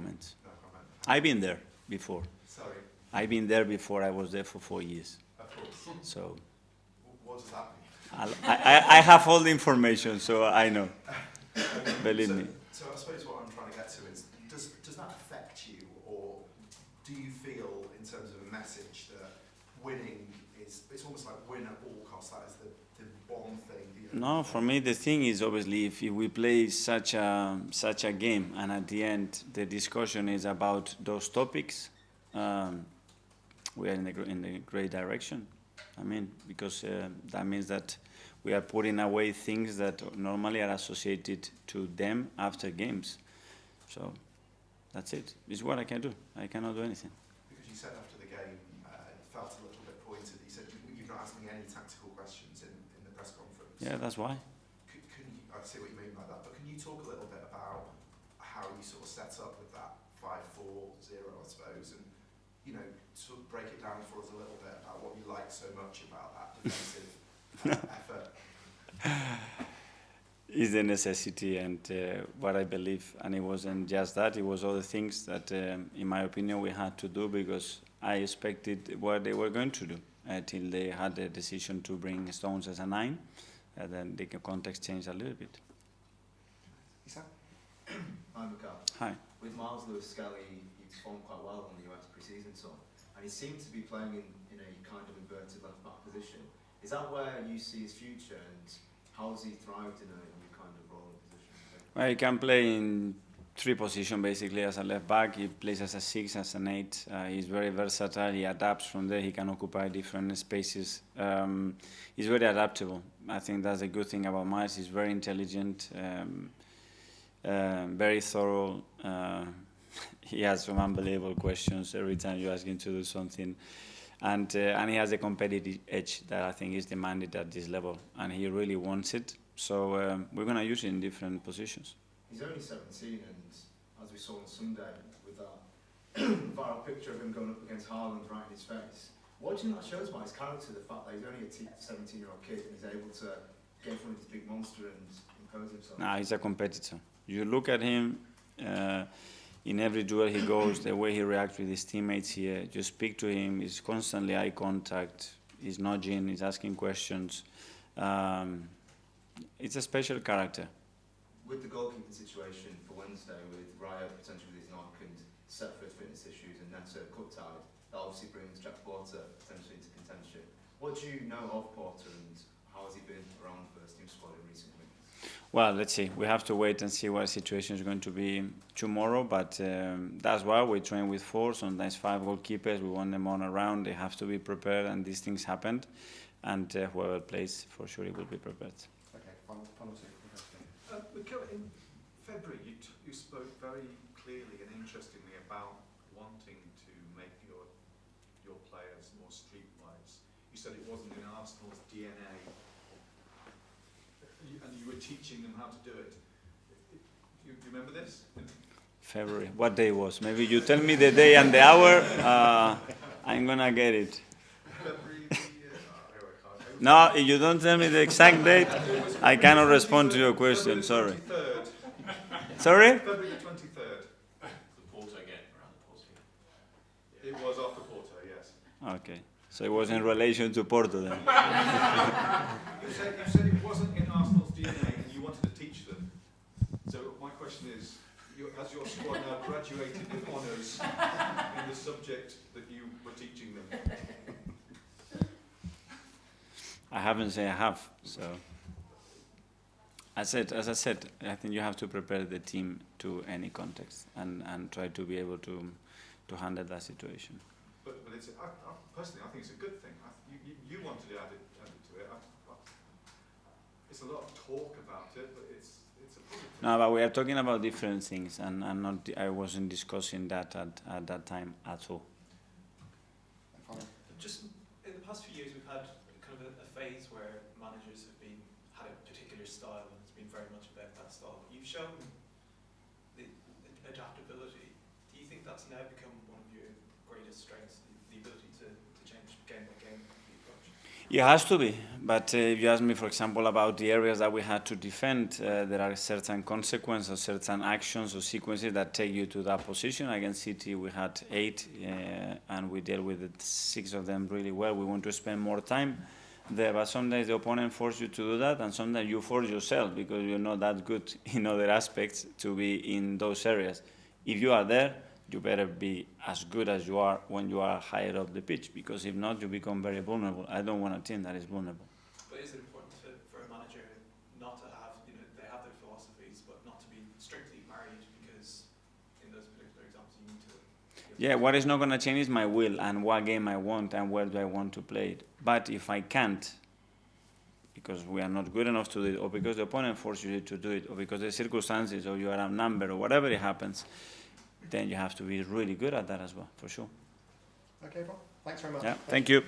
comment. No comment. I've been there before. Sorry. I've been there before. I was there for 4 years. Of course. So What does that mean? I have all the information, so I know. Believe me. So I suppose what I'm trying to get to is, does that affect you, or do you feel, in terms of a message, that winning it's almost like win at all costs? That is the one thing. No, for me the thing is obviously if we play such a game, and at the end the discussion is about those topics, we are in the great direction. I mean, because that means that we are putting away things that normally are associated to them after games. So that's it. It's what I can do. I cannot do anything. Because you said after the game, it felt a little bit pointed. You said you've not asked me any tactical questions in the press conference. Yeah, that's why. Can you, I see what you mean by that, but can you talk a little bit about how you sort of set up with that 5-4-0, I suppose, and sort of break it down for us a little bit about what you like so much about that defensive effort? Is the necessity and what I believe, and it wasn't just that, it was other things that in my opinion we had to do, because I expected what they were going to do till they had the decision to bring Stones as a 9, and then the context changed a little bit. Isa? Hi, Mikel. Hi. With Myles Skelly, he performed quite well on the US pre-season tour, and he seemed to be playing in a kind of inverted left-back position. Is that where you see his future, and how has he thrived in a kind of role and position? Well, he can play in 3 positions basically as a left back. He plays as a 6, as an 8. He's very versatile. He adapts from there. He can occupy different spaces. He's very adaptable. I think that's a good thing about Myles. He's very intelligent, very thorough. He has some unbelievable questions every time you ask him to do something. And he has a competitive edge that I think is demanded at this level, and he really wants it. So we're going to use it in different positions. He's only 17, and as we saw on Sunday with that viral picture of him going up against Haaland right in his face, what do you think that shows about his character, the fact that he's only a 17-year-old kid and he's able to get in front of this big monster and impose himself? Nah, he's a competitor. You look at him, in every duel he goes, the way he reacts with his teammates here, you speak to him, he's constantly eye contact, he's nudging, he's asking questions. It's a special character. With the goalkeeping situation for Wednesday, with Raya potentially with his knock and Setford fitness issues and Neto cup-tied, that obviously brings Jack Porter potentially into contention. What do you know of Porter, and how has he been around the first team squad in recent weeks? Well, let's see. We have to wait and see what the situation is going to be tomorrow, but that's why we train with 4, sometimes 5 goalkeepers. We want them on around. They have to be prepared, and these things happened. And whoever plays, for sure, he will be prepared. Okay, final two. Mikel, in February you spoke very clearly and interestingly about wanting to make your players more streetwise. You said it wasn't in Arsenal's DNA, and you were teaching them how to do it. You remember this? February. What day was? Maybe you tell me the day and the hour. I'm gonna get it. February. No, if you don't tell me the exact date, I cannot respond to your question. Sorry. 23rd. Sorry? February the 23rd. The Porto game, around the Porto game. It was after Porto, yes. Okay. So it was in relation to Porto then. You said it wasn't in Arsenal's DNA and you wanted to teach them. So my question is, has your squad now graduated with honours in the subject that you were teaching them? I haven't said I have. So as I said, I think you have to prepare the team to any context and try to be able to handle that situation. But it's, personally, I think it's a good thing. You wanted to add it to it. It's a lot of talk about it, but it's a positive thing. No, but we are talking about different things, and I wasn't discussing that at that time at all. Just in the past few years, we've had kind of a phase where managers have had a particular style, and it's been very much about that style. You've shown the adaptability. Do you think that's now become one of your greatest strengths, the ability to change game by game the approach? It has to be, But if you ask me, for example, about the areas that we had to defend, there are certain consequences or certain actions or sequences that take you to that position. Against City, we had 8, and we dealt with 6 of them really well. We want to spend more time there, but sometimes the opponent forces you to do that, and sometimes you force yourself because you're not that good in other aspects to be in those areas. If you are there, you better be as good as you are when you are higher up the pitch, because if not, you become very vulnerable. I don't want a team that is vulnerable. But is it important for a manager not to have, they have their philosophies, but not to be strictly married, because in those particular examples you need to... Yeah, what is not going to change is my will and what game I want and where do I want to play it. But if I can't, because we are not good enough to do it, or because the opponent forces you to do it, or because the circumstances, or you are outnumbered, or whatever it happens, then you have to be really good at that as well, for sure. Okay, Bob. Thanks very much. Yeah, thank you.